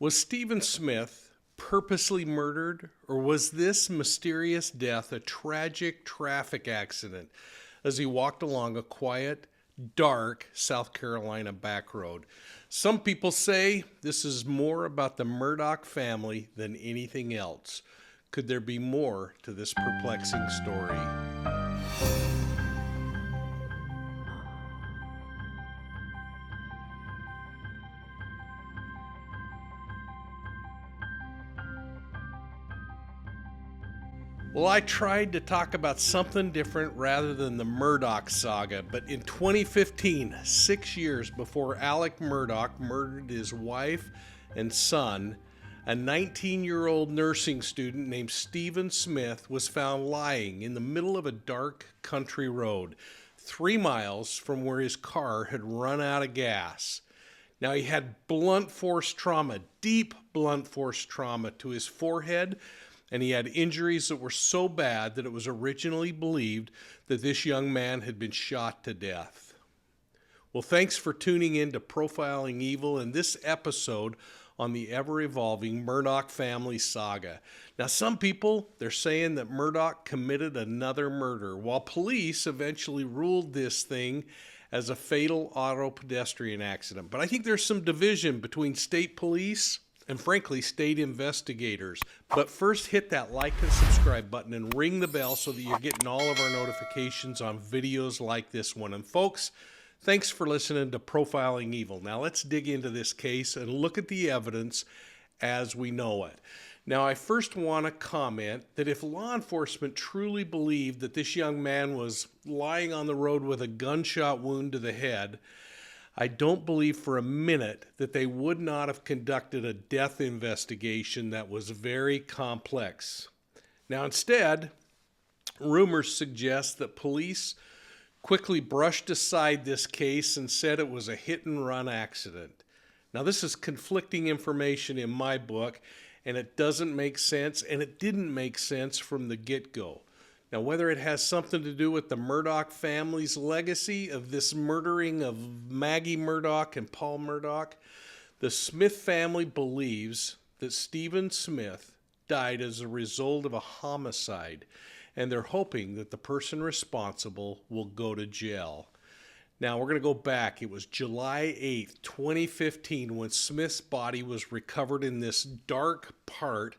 Was Stephen Smith purposely murdered, or was this mysterious death a tragic traffic accident as he walked along a quiet, dark South Carolina back road? Some people say this is more about the Murdaugh family than anything else. Could there be more to this perplexing story? Well, I tried to talk about something different rather than the Murdaugh saga, but in 2015, 6 years before Alec Murdaugh murdered his wife and son, a 19-year-old nursing student named Stephen Smith was found lying in the middle of a dark country road, 3 miles from where his car had run out of gas. Now, he had blunt force trauma, deep blunt force trauma to his forehead, and he had injuries that were so bad that it was originally believed that this young man had been shot to death. Well, thanks for tuning in to Profiling Evil in this episode on the ever-evolving Murdaugh family saga. Now, some people, they're saying that Murdaugh committed another murder, while police eventually ruled this thing as a fatal auto pedestrian accident. But I think there's some division between state police and frankly, state investigators. But first, hit that like and subscribe button and ring the bell so that you're getting all of our notifications on videos like this one. And folks, thanks for listening to Profiling Evil. Now let's dig into this case and look at the evidence as we know it. Now, I first want to comment that if law enforcement truly believed that this young man was lying on the road with a gunshot wound to the head, I don't believe for a minute that they would not have conducted a death investigation that was very complex. Now, instead, rumors suggest that police quickly brushed aside this case and said it was a hit-and-run accident. Now, this is conflicting information in my book, and it doesn't make sense, and it didn't make sense from the get-go. Now, whether it has something to do with the Murdaugh family's legacy of this murdering of Maggie Murdaugh and Paul Murdaugh, the Smith family believes that Stephen Smith died as a result of a homicide, and they're hoping that the person responsible will go to jail. Now, we're going to go back. It was July 8th, 2015, when Smith's body was recovered in this dark part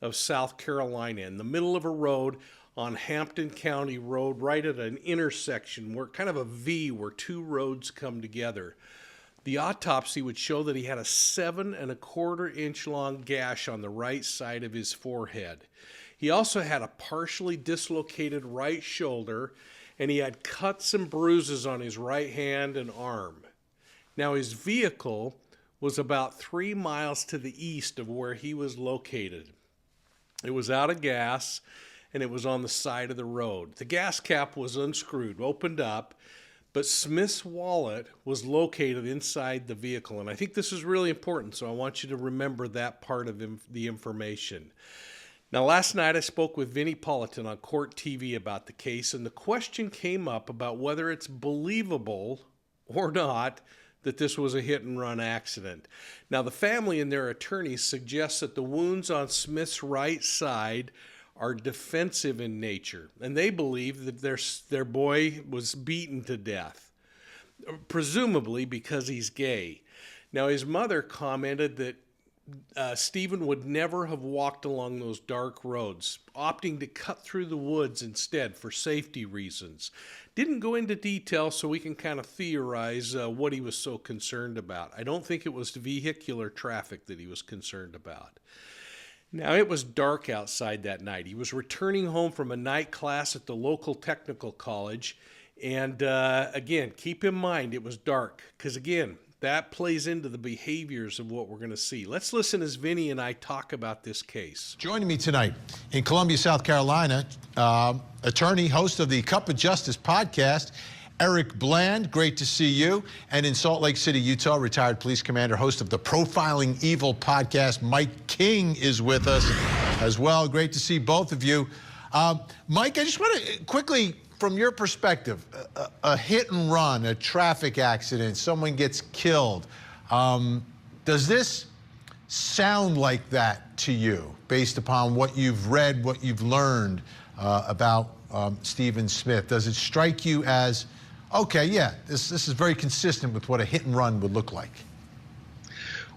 of South Carolina, in the middle of a road on Hampton County Road, right at an intersection where kind of a V where two roads come together. The autopsy would show that he had a 7¼ inch long gash on the right side of his forehead. He also had a partially dislocated right shoulder, and he had cuts and bruises on his right hand and arm. Now, his vehicle was about 3 miles to the east of where he was located. It was out of gas, and it was on the side of the road. The gas cap was unscrewed, opened up, but Smith's wallet was located inside the vehicle. And I think this is really important, so I want you to remember that part of the information. Now, last night I spoke with Vinnie Politan on Court TV about the case, and the question came up about whether it's believable or not that this was a hit-and-run accident. Now, the family and their attorneys suggest that the wounds on Smith's right side are defensive in nature, and they believe that their boy was beaten to death, presumably because he's gay. Now, his mother commented that Stephen would never have walked along those dark roads, opting to cut through the woods instead for safety reasons. Didn't go into detail, so we can kind of theorize what he was so concerned about. I don't think it was vehicular traffic that he was concerned about. Now, it was dark outside that night. He was returning home from a night class at the local technical college. And again, keep in mind it was dark because, again, that plays into the behaviors of what we're going to see. Let's listen as Vinnie and I talk about this case. Joining me tonight in Columbia, South Carolina, attorney, host of the Cup of Justice podcast, Eric Bland, great to see you. And in Salt Lake City, Utah, retired police commander, host of the Profiling Evil podcast, Mike King is with us as well. Great to see both of you. Mike, I just want to quickly, from your perspective, a hit and run, a traffic accident, someone gets killed. Does this sound like that to you based upon what you've read, what you've learned about Stephen Smith? Does it strike you as, okay, yeah, this is very consistent with what a hit and run would look like?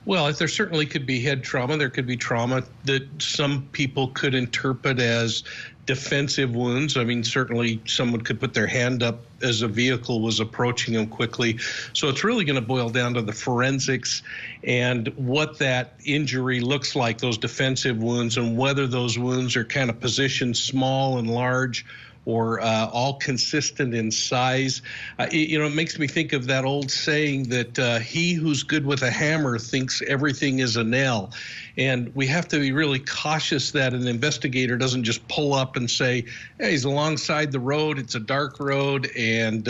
Well, there certainly could be head trauma. There could be trauma that some people could interpret as defensive wounds. I mean, certainly someone could put their hand up as a vehicle was approaching them quickly. So it's really going to boil down to the forensics and what that injury looks like, those defensive wounds, and whether those wounds are kind of positioned small and large, or all consistent in size. It makes me think of that old saying that he who's good with a hammer thinks everything is a nail. And we have to be really cautious that an investigator doesn't just pull up and say, hey, he's alongside the road, it's a dark road, and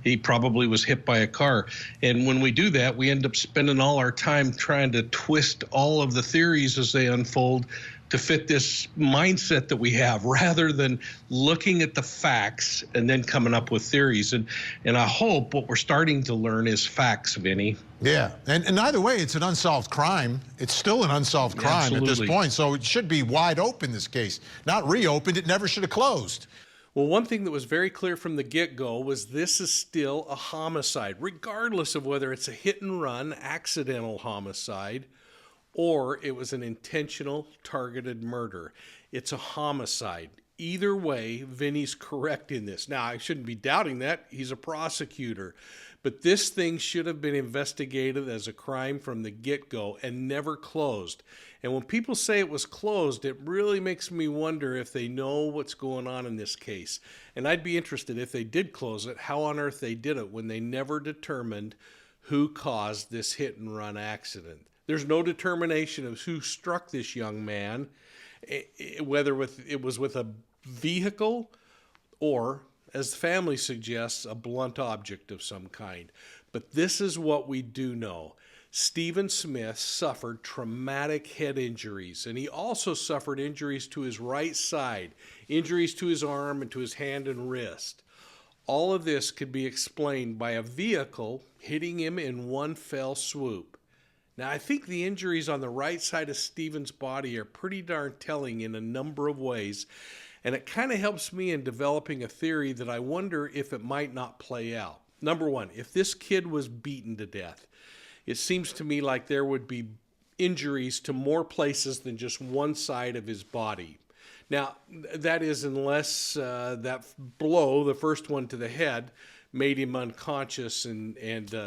he probably was hit by a car. And when we do that, we end up spending all our time trying to twist all of the theories as they unfold to fit this mindset that we have, rather than looking at the facts and then coming up with theories. And I hope what we're starting to learn is facts, Vinny. Yeah, and either way, it's an unsolved crime. It's still an unsolved crime at this point, so it should be wide open, this case. Not reopened, it never should have closed. Well, one thing that was very clear from the get-go was this is still a homicide, regardless of whether it's a hit-and-run, accidental homicide, or it was an intentional, targeted murder. It's a homicide. Either way, Vinny's correct in this. Now, I shouldn't be doubting that. He's a prosecutor. But this thing should have been investigated as a crime from the get-go and never closed. And when people say it was closed, it really makes me wonder if they know what's going on in this case. And I'd be interested, if they did close it, how on earth they did it when they never determined who caused this hit-and-run accident. There's no determination of who struck this young man, whether it was with a vehicle or, as the family suggests, a blunt object of some kind. But this is what we do know. Stephen Smith suffered traumatic head injuries, and he also suffered injuries to his right side, injuries to his arm and to his hand and wrist. All of this could be explained by a vehicle hitting him in one fell swoop. Now, I think the injuries on the right side of Stephen's body are pretty darn telling in a number of ways, and it kind of helps me in developing a theory that I wonder if it might not play out. Number one, if this kid was beaten to death, it seems to me like there would be injuries to more places than just one side of his body. Now, that is unless that blow, the first one to the head, made him unconscious and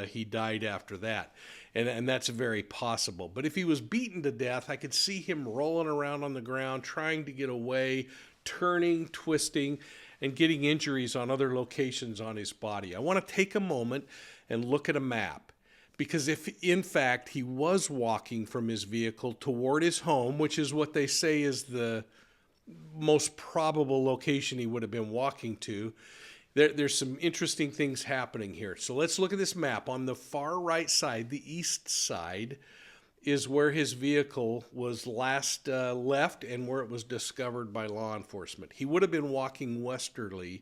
he died after that. And that's very possible. But if he was beaten to death, I could see him rolling around on the ground, trying to get away, turning, twisting, and getting injuries on other locations on his body. I want to take a moment and look at a map. Because if, in fact, he was walking from his vehicle toward his home, which is what they say is the most probable location he would have been walking to, there's some interesting things happening here. So let's look at this map. On the far right side, the east side, is where his vehicle was last left and where it was discovered by law enforcement. He would have been walking westerly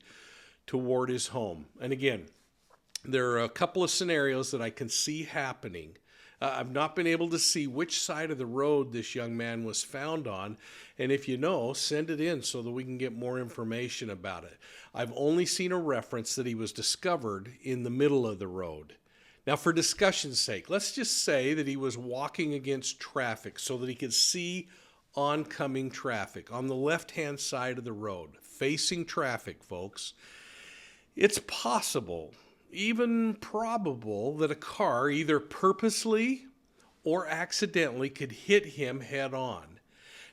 toward his home. And again, there are a couple of scenarios that I can see happening. I've not been able to see which side of the road this young man was found on. And if you know, send it in so that we can get more information about it. I've only seen a reference that he was discovered in the middle of the road. Now, for discussion's sake, let's just say that he was walking against traffic so that he could see oncoming traffic on the left-hand side of the road, facing traffic, folks. It's possible, even probable, that a car either purposely or accidentally could hit him head on.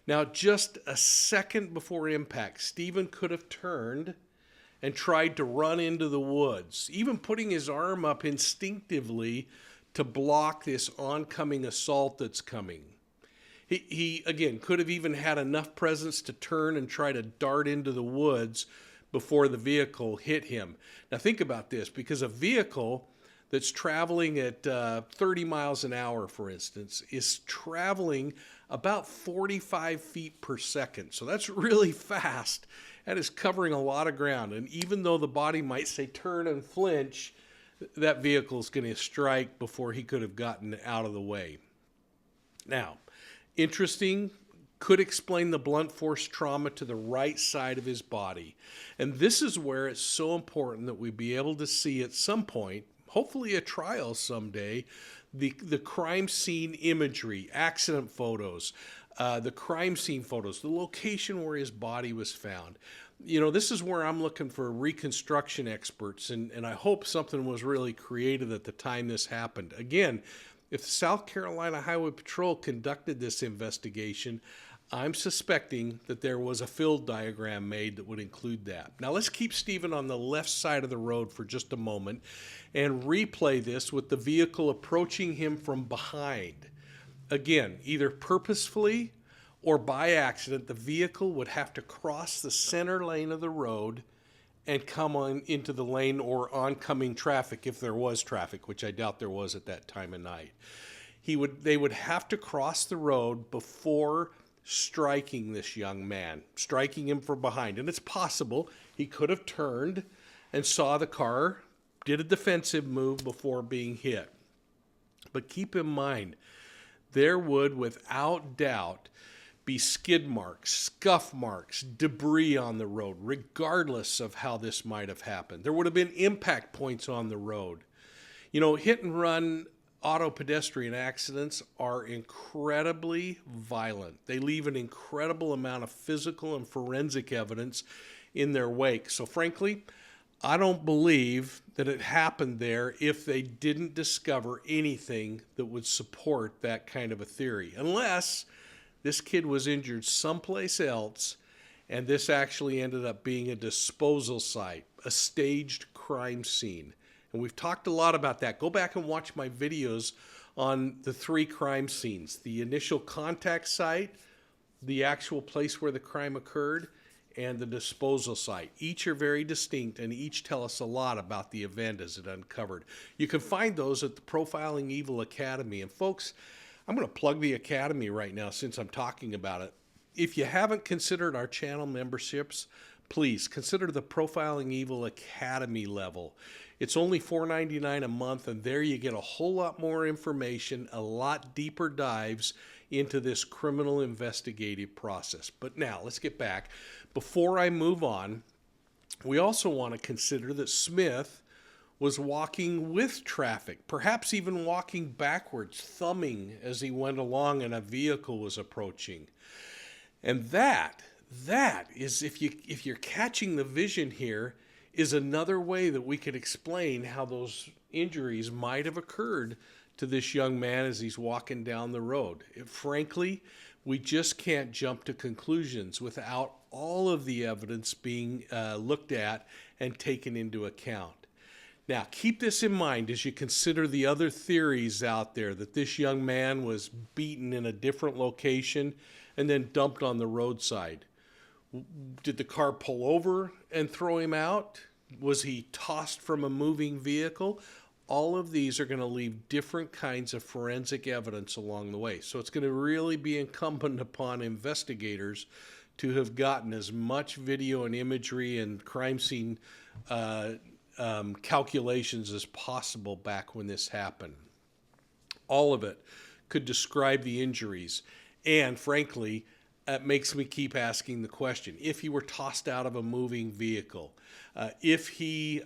Now, just a second before impact, Stephen could have turned and tried to run into the woods, even putting his arm up instinctively to block this oncoming assault that's coming. He again, could have even had enough presence to turn and try to dart into the woods before the vehicle hit him. Now think about this, because a vehicle that's traveling at 30 miles an hour, for instance, is traveling about 45 feet per second. So that's really fast. That is covering a lot of ground. And even though the body might say turn and flinch, that vehicle is going to strike before he could have gotten out of the way. Now, Interesting, could explain the blunt force trauma to the right side of his body. And this is where it's so important that we be able to see at some point, hopefully a trial someday, the crime scene imagery, accident photos, the crime scene photos, the location where his body was found. You know, this is where I'm looking for reconstruction experts, and I hope something was really created at the time this happened. Again, if the South Carolina Highway Patrol conducted this investigation, I'm suspecting that there was a field diagram made that would include that. Now let's keep Stephen on the left side of the road for just a moment and replay this with the vehicle approaching him from behind. Again, either purposefully or by accident, the vehicle would have to cross the center lane of the road and come on into the lane or oncoming traffic if there was traffic, which I doubt there was at that time of night. They would have to cross the road before striking this young man, striking him from behind. And it's possible he could have turned and saw the car, did a defensive move before being hit. But keep in mind, there would, without doubt, be skid marks, scuff marks, debris on the road, regardless of how this might have happened. There would have been impact points on the road. You know, hit and run auto pedestrian accidents are incredibly violent. They leave an incredible amount of physical and forensic evidence in their wake. So frankly, I don't believe that it happened there if they didn't discover anything that would support that kind of a theory, unless this kid was injured someplace else and this actually ended up being a disposal site, a staged crime scene. And we've talked a lot about that. Go back and watch my videos on the 3 crime scenes: the initial contact site, the actual place where the crime occurred, and the disposal site. Each are very distinct and each tell us a lot about the event as it uncovered. You can find those at the Profiling Evil Academy. And folks, I'm going to plug the Academy right now since I'm talking about it. If you haven't considered our channel memberships, please consider the Profiling Evil Academy level. It's only $4.99 a month, and there you get a whole lot more information, a lot deeper dives into this criminal investigative process. But now, let's get back. Before I move on, we also want to consider that Smith was walking with traffic, perhaps even walking backwards, thumbing as he went along and a vehicle was approaching. And that is, if you're catching the vision here, is another way that we could explain how those injuries might have occurred to this young man as he's walking down the road. Frankly, we just can't jump to conclusions without all of the evidence being looked at and taken into account. Now, keep this in mind as you consider the other theories out there that this young man was beaten in a different location and then dumped on the roadside. Did the car pull over and throw him out? Was he tossed from a moving vehicle? All of these are going to leave different kinds of forensic evidence along the way. So it's going to really be incumbent upon investigators to have gotten as much video and imagery and crime scene calculations as possible back when this happened. All of it could describe the injuries. And frankly, it makes me keep asking the question, if he were tossed out of a moving vehicle, if he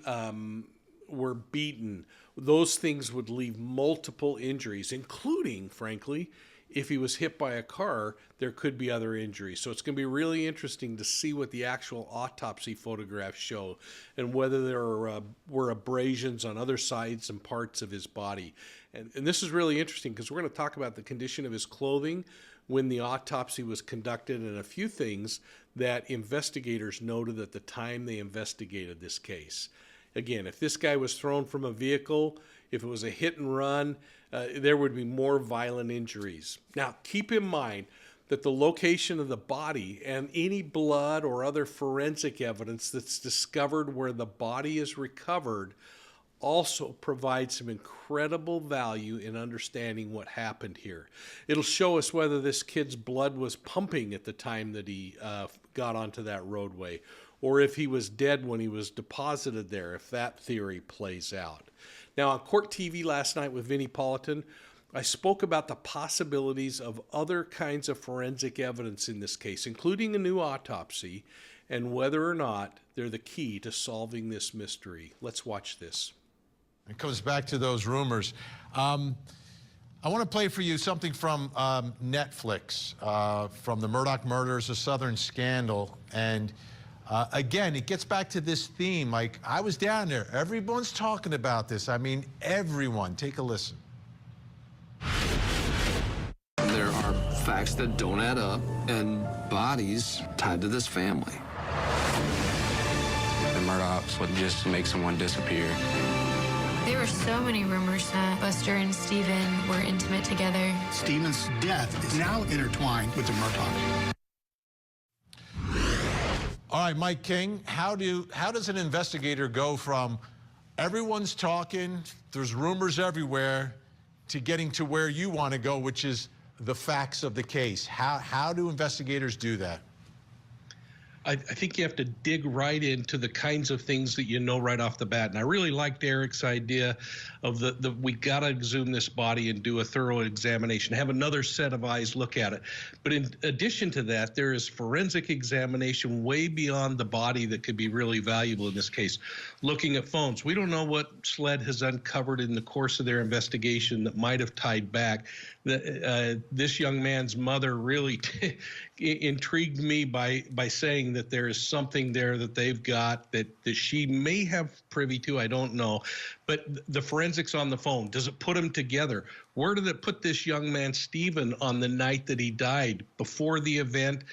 were beaten, those things would leave multiple injuries, including, frankly, if he was hit by a car, there could be other injuries. So it's going to be really interesting to see what the actual autopsy photographs show and whether there were abrasions on other sides and parts of his body. And this is really interesting because we're going to talk about the condition of his clothing when the autopsy was conducted and a few things that investigators noted at the time they investigated this case. Again, if this guy was thrown from a vehicle, if it was a hit and run, there would be more violent injuries. Now, keep in mind that the location of the body and any blood or other forensic evidence that's discovered where the body is recovered also provides some incredible value in understanding what happened here. It'll show us whether this kid's blood was pumping at the time that he got onto that roadway, or if he was dead when he was deposited there, if that theory plays out. Now, on Court TV last night with Vinnie Politan, I spoke about the possibilities of other kinds of forensic evidence in this case, including a new autopsy, and whether or not they're the key to solving this mystery. Let's watch this. It comes back to those rumors. I want to play for you something from Netflix, from the Murdaugh murders, a Southern scandal. And again, it gets back to this theme. Like, I was down there. Everyone's talking about this. I mean, everyone. Take a listen. There are facts that don't add up and bodies tied to this family. The Murdaughs would just make someone disappear. There were so many rumors that Buster and Stephen were intimate together. Stephen's death is now intertwined with the Murdaughs. All right, Mike King, how does an investigator go from everyone's talking, there's rumors everywhere, to getting to where you want to go, which is the facts of the case? How do investigators do that? I think you have to dig right into the kinds of things that you know right off the bat. And I really liked Eric's idea of we got to exhume this body and do a thorough examination, have another set of eyes look at it. But in addition to that, there is forensic examination way beyond the body that could be really valuable in this case. Looking at phones. We don't know what SLED has uncovered in the course of their investigation that might have tied back. This young man's mother really intrigued me by saying that there is something there that they've got that she may have privy to. I don't know. But the forensics on the phone, does it put them together? Where did it put this young man, Stephen, on the night that he died, before the event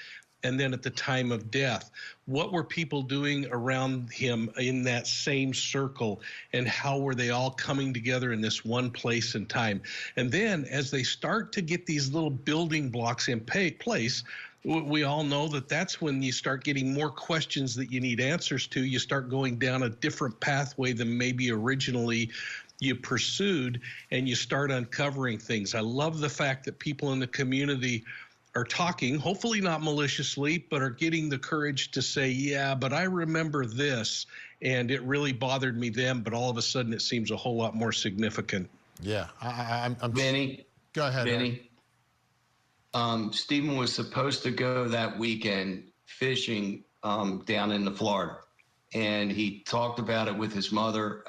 and then at the time of death? What were people doing around him in that same circle, and how were they all coming together in this one place and time? And then as they start to get these little building blocks in place, we all know that that's when you start getting more questions that you need answers to. You start going down a different pathway than maybe originally you pursued, and you start uncovering things. I love the fact that people in the community are talking, hopefully not maliciously, but are getting the courage to say, yeah, but I remember this, and it really bothered me then, but all of a sudden it seems a whole lot more significant. Yeah, I'm Benny. Go ahead, Benny. Stephen was supposed to go that weekend fishing down in Florida, and he talked about it with his mother.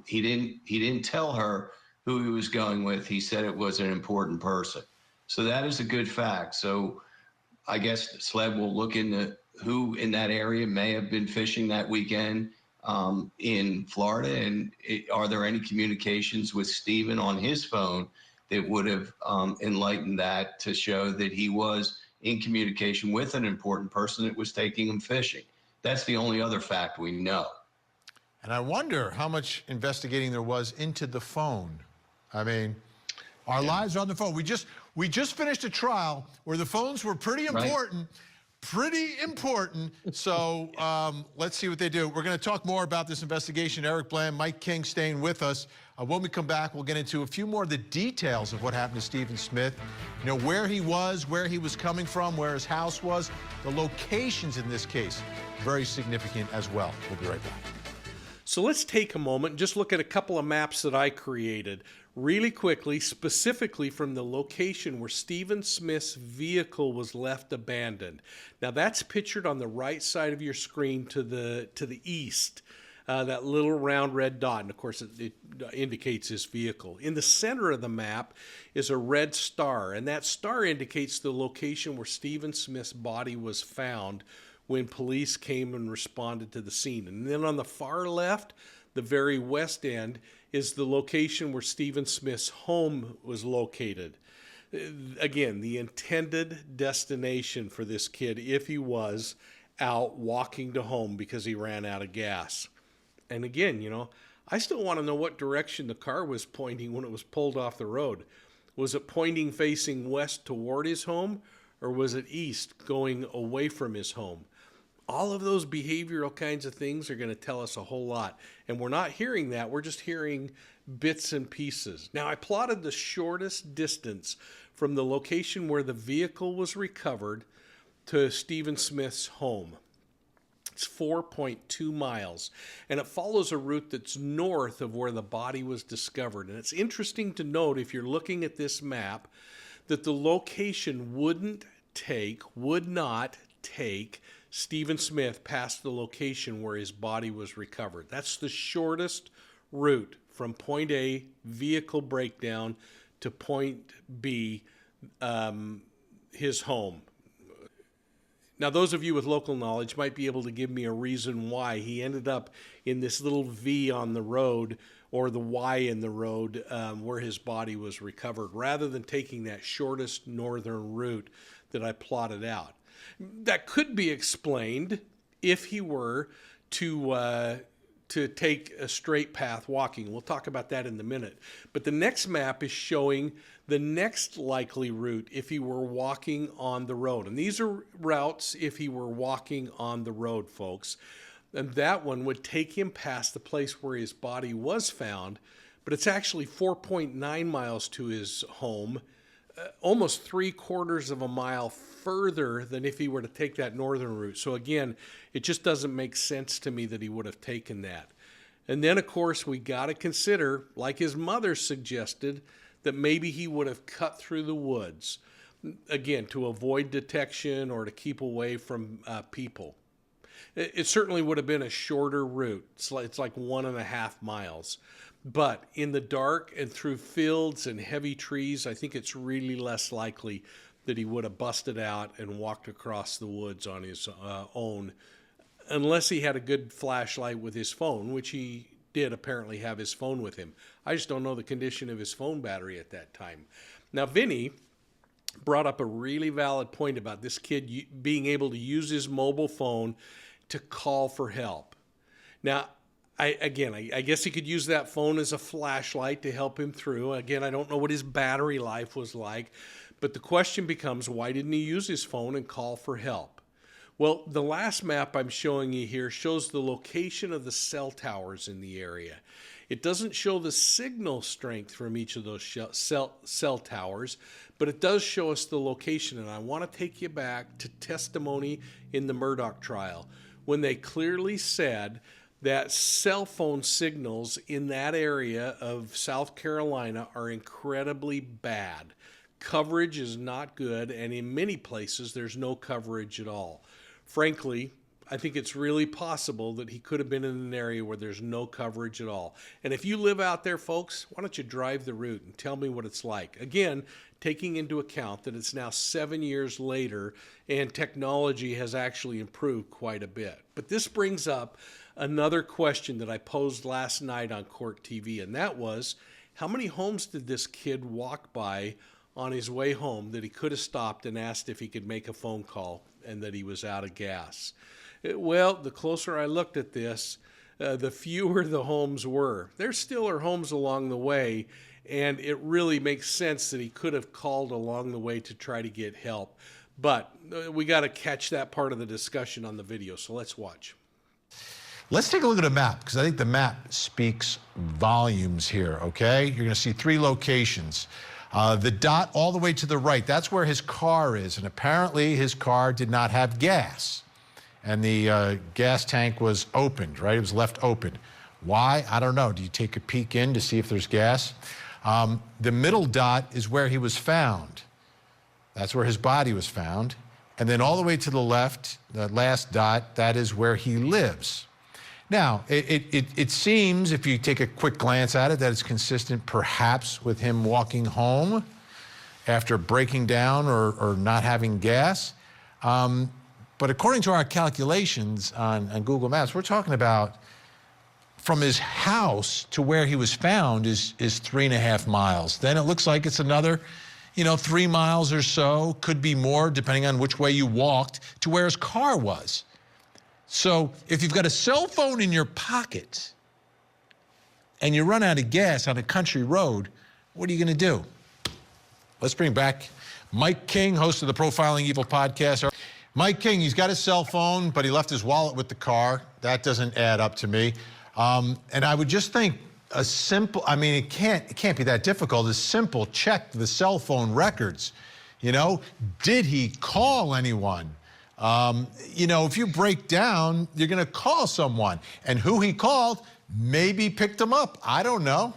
He didn't tell her who he was going with. He said it was an important person. So that is a good fact. So I guess SLED will look into who in that area may have been fishing that weekend in Florida, and are there any communications with Stephen on his phone that would have enlightened that to show that he was in communication with an important person that was taking him fishing. That's the only other fact we know. And I wonder how much investigating there was into the phone. I mean, our lives are on the phone. We just finished a trial where the phones were pretty important. Right. Pretty important. So let's see what they do. We're going to talk more about this investigation. Eric Bland, Mike King staying with us. When we come back, we'll get into a few more of the details of what happened to Stephen Smith. You know, where he was coming from, where his house was. The locations in this case, very significant as well. We'll be right back. So let's take a moment and just look at a couple of maps that I created really quickly, specifically from the location where Stephen Smith's vehicle was left abandoned. Now that's pictured on the right side of your screen to the east, that little round red dot, and of course it indicates his vehicle. In the center of the map is a red star, and that star indicates the location where Stephen Smith's body was found when police came and responded to the scene. And then on the far left, the very west end, is the location where Stephen Smith's home was located. Again, the intended destination for this kid if he was out walking to home because he ran out of gas. And again, you know, I still want to know what direction the car was pointing when it was pulled off the road. Was it pointing facing west toward his home, or was it east going away from his home? All of those behavioral kinds of things are going to tell us a whole lot. And we're not hearing that. We're just hearing bits and pieces. Now, I plotted the shortest distance from the location where the vehicle was recovered to Stephen Smith's home. It's 4.2 miles, and it follows a route that's north of where the body was discovered. And it's interesting to note, if you're looking at this map, that the location would not take Stephen Smith past the location where his body was recovered. That's the shortest route from point A, vehicle breakdown, to point B, his home. Now, those of you with local knowledge might be able to give me a reason why he ended up in this little V on the road, or the Y in the road, where his body was recovered, rather than taking that shortest northern route that I plotted out. That could be explained if he were to take a straight path walking. We'll talk about that in a minute. But the next map is showing the next likely route if he were walking on the road. And these are routes if he were walking on the road, folks. And that one would take him past the place where his body was found, but it's actually 4.9 miles to his home, almost 3/4 of a mile further than if he were to take that northern route. So again, it just doesn't make sense to me that he would have taken that. And then, of course, we got to consider, like his mother suggested, that maybe he would have cut through the woods, again, to avoid detection or to keep away from people. It certainly would have been a shorter route. It's like 1.5 miles. But in the dark and through fields and heavy trees, I think it's really less likely that he would have busted out and walked across the woods on his own, unless he had a good flashlight with his phone, which he did apparently have his phone with him. I just don't know the condition of his phone battery at that time. Now, Vinny brought up a really valid point about this kid being able to use his mobile phone to call for help. Now, I guess he could use that phone as a flashlight to help him through. Again, I don't know what his battery life was like, but the question becomes, why didn't he use his phone and call for help? Well, the last map I'm showing you here shows the location of the cell towers in the area. It doesn't show the signal strength from each of those cell towers, but it does show us the location. And I want to take you back to testimony in the Murdaugh trial, when they clearly said that cell phone signals in that area of South Carolina are incredibly bad. Coverage is not good, and in many places there's no coverage at all. Frankly, I think it's really possible that he could have been in an area where there's no coverage at all. And if you live out there, folks, why don't you drive the route and tell me what it's like? Again, taking into account that it's now 7 years later and technology has actually improved quite a bit. But this brings up another question that I posed last night on Court TV, and that was, how many homes did this kid walk by on his way home that he could have stopped and asked if he could make a phone call and that he was out of gas? Well, the closer I looked at this, the fewer the homes were. There still are homes along the way, and it really makes sense that he could have called along the way to try to get help. But we got to catch that part of the discussion on the video, so let's watch. Let's take a look at a map, because I think the map speaks volumes here, okay? You're going to see 3 locations. The dot all the way to the right, that's where his car is, and apparently his car did not have gas. And the gas tank was opened, right? It was left open. Why? I don't know. Do you take a peek in to see if there's gas? The middle dot is where he was found. That's where his body was found. And then all the way to the left, the last dot, that is where he lives. Now, it seems, if you take a quick glance at it, that it's consistent perhaps with him walking home after breaking down or not having gas. But according to our calculations on Google Maps, we're talking about from his house to where he was found is 3.5 miles. Then it looks like it's another, 3 miles or so, could be more depending on which way you walked, to where his car was. So if you've got a cell phone in your pocket and you run out of gas on a country road, what are you going to do? Let's bring back Mike King, host of the Profiling Evil podcast. Mike King, he's got his cell phone, but he left his wallet with the car. That doesn't add up to me. And I would just think a simple, it can't be that difficult, a simple check the cell phone records. Did he call anyone? You know, if you break down, you're going to call someone. And who he called maybe picked him up. I don't know.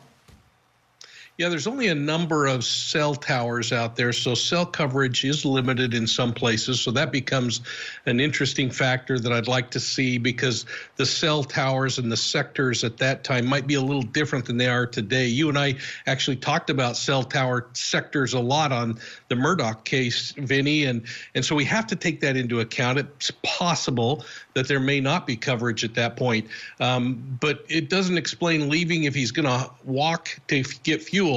Yeah, there's only a number of cell towers out there, so cell coverage is limited in some places. So that becomes an interesting factor that I'd like to see, because the cell towers and the sectors at that time might be a little different than they are today. You and I actually talked about cell tower sectors a lot on the Murdaugh case, Vinny, and so we have to take that into account. It's possible that there may not be coverage at that point, but it doesn't explain leaving if he's going to walk to get fuel,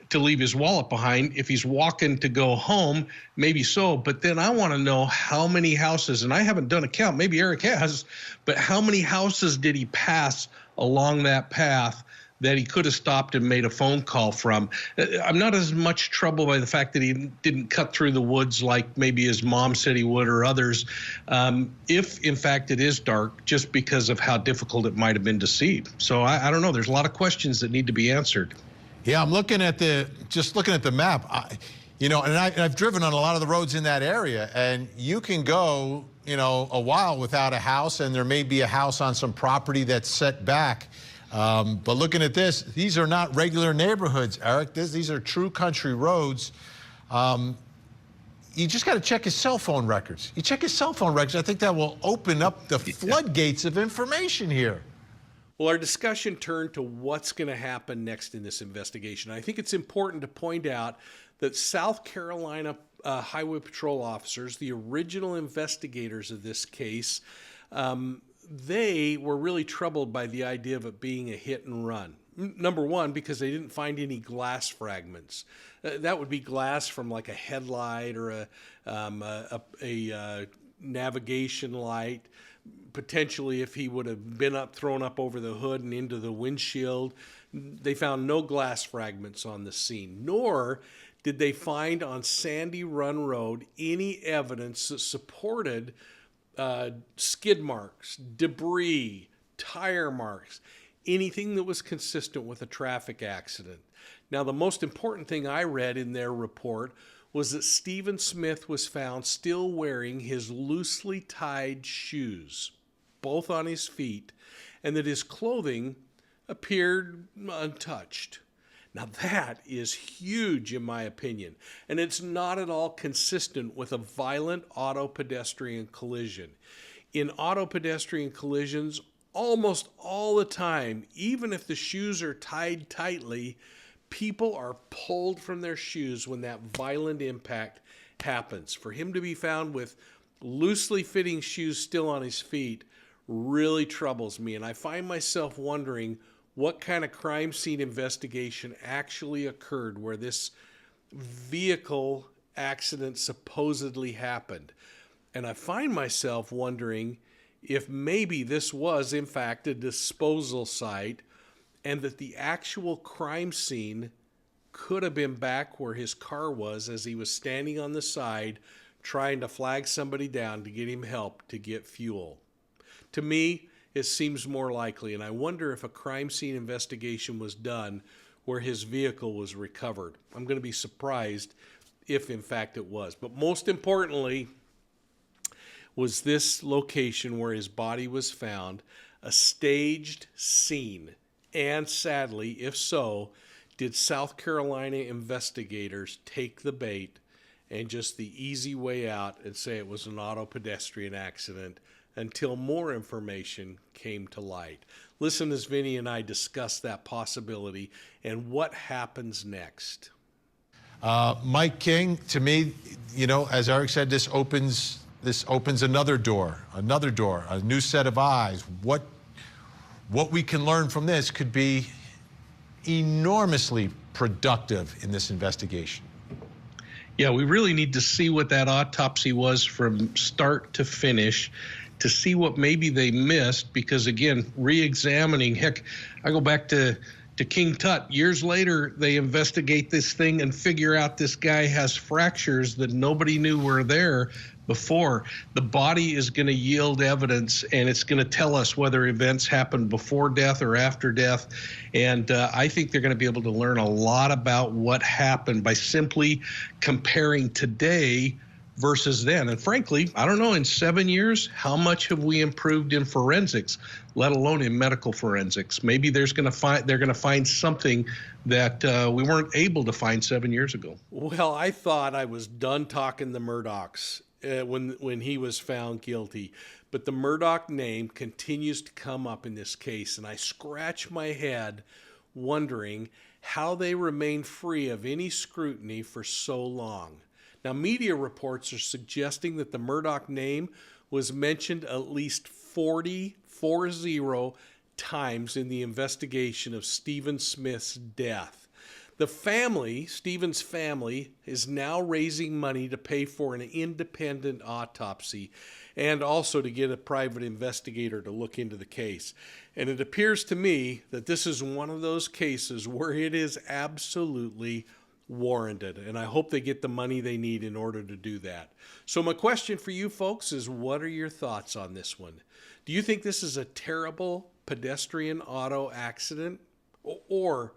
to leave his wallet behind. If he's walking to go home, maybe so. But then I want to know how many houses, and I haven't done a count, maybe Eric has, but how many houses did he pass along that path that he could have stopped and made a phone call from? I'm not as much troubled by the fact that he didn't cut through the woods like maybe his mom said he would, or others, if in fact it is dark, just because of how difficult it might have been to see. So I don't know. There's a lot of questions that need to be answered. Yeah, I'm looking at just looking at the map, you know, and I've driven on a lot of the roads in that area, and you can go, you know, a while without a house, and there may be a house on some property that's set back. But looking at this, these are not regular neighborhoods, Eric. These are true country roads. You just got to check his cell phone records. You check his cell phone records, I think that will open up the floodgates of information here. Well, our discussion turned to what's going to happen next in this investigation. I think it's important to point out that South Carolina Highway Patrol officers, the original investigators of this case, they were really troubled by the idea of it being a hit and run. Number one, because they didn't find any glass fragments. That would be glass from like a headlight or a navigation light. Potentially, if he would have been thrown up over the hood and into the windshield. They found no glass fragments on the scene, nor did they find on Sandy Run Road any evidence that supported skid marks, debris, tire marks, anything that was consistent with a traffic accident. Now, the most important thing I read in their report was that Stephen Smith was found still wearing his loosely tied shoes, both on his feet, and that his clothing appeared untouched. Now that is huge in my opinion, and it's not at all consistent with a violent auto-pedestrian collision. In auto-pedestrian collisions, almost all the time, even if the shoes are tied tightly, people are pulled from their shoes when that violent impact happens. For him to be found with loosely fitting shoes still on his feet really troubles me, and I find myself wondering what kind of crime scene investigation actually occurred where this vehicle accident supposedly happened. And I find myself wondering if maybe this was, in fact, a disposal site, and that the actual crime scene could have been back where his car was as he was standing on the side trying to flag somebody down to get him help to get fuel. To me, it seems more likely, and I wonder if a crime scene investigation was done where his vehicle was recovered. I'm going to be surprised if, in fact, it was. But most importantly, was this location where his body was found a staged scene? And sadly, if so, did South Carolina investigators take the bait and just the easy way out and say it was an auto-pedestrian accident until more information came to light? Listen as Vinny and I discuss that possibility and what happens next. Mike King, to me, you know, as Eric said, this opens another door, a new set of eyes. What we can learn from this could be enormously productive in this investigation. Yeah, we really need to see what that autopsy was from start to finish, to see what maybe they missed, because again, re-examining, heck, I go back to King Tut. Years later, they investigate this thing and figure out this guy has fractures that nobody knew were there before. The body is going to yield evidence, and it's going to tell us whether events happened before death or after death. And I think they're going to be able to learn a lot about what happened by simply comparing today versus then. And frankly, I don't know, in 7 years, how much have we improved in forensics, let alone in medical forensics? Maybe they're going to find something that we weren't able to find 7 years ago. Well, I thought I was done talking the Murdaughs when he was found guilty. But the Murdaugh name continues to come up in this case, and I scratch my head wondering how they remain free of any scrutiny for so long. Now, media reports are suggesting that the Murdaugh name was mentioned at least 40 times in the investigation of Stephen Smith's death. The family, Stephen's family, is now raising money to pay for an independent autopsy and also to get a private investigator to look into the case. And it appears to me that this is one of those cases where it is absolutely warranted, and I hope they get the money they need in order to do that. So my question for you folks is, what are your thoughts on this one? Do you think this is a terrible pedestrian auto accident, or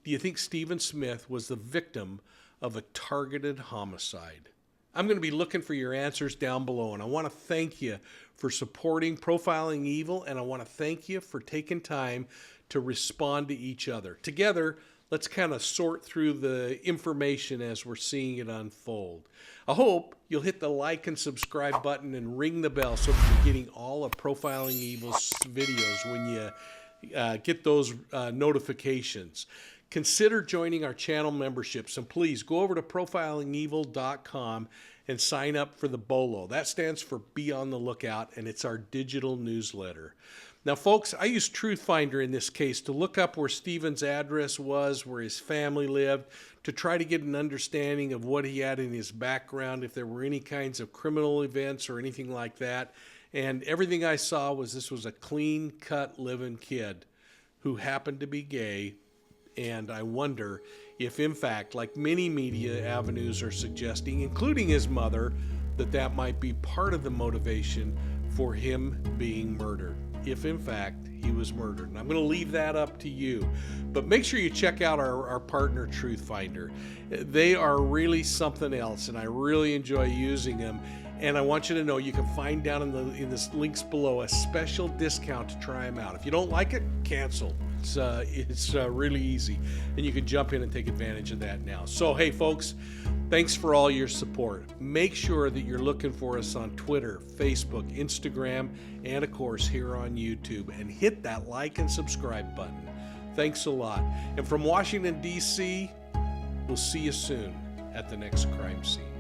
do you think Stephen Smith was the victim of a targeted homicide? I'm going to be looking for your answers down below, and I want to thank you for supporting Profiling Evil, and I want to thank you for taking time to respond to each other. Together, let's kind of sort through the information as we're seeing it unfold. I hope you'll hit the like and subscribe button and ring the bell so that you're getting all of Profiling Evil's videos when you get those notifications. Consider joining our channel memberships, and please go over to profilingevil.com and sign up for the B.O.L.O. That stands for Be on the Lookout, and it's our digital newsletter. Now, folks, I used TruthFinder in this case to look up where Stephen's address was, where his family lived, to try to get an understanding of what he had in his background, if there were any kinds of criminal events or anything like that. And everything I saw was this was a clean-cut living kid who happened to be gay. And I wonder if, in fact, like many media avenues are suggesting, including his mother, that might be part of the motivation for him being murdered, if in fact he was murdered. And I'm going to leave that up to you. But make sure you check out our partner, TruthFinder. They are really something else, and I really enjoy using them. And I want you to know you can find down in the links below a special discount to try them out. If you don't like it, cancel. It's really easy, and you can jump in and take advantage of that now. So, hey, folks, thanks for all your support. Make sure that you're looking for us on Twitter, Facebook, Instagram, and, of course, here on YouTube. And hit that like and subscribe button. Thanks a lot. And from Washington, D.C., we'll see you soon at the next crime scene.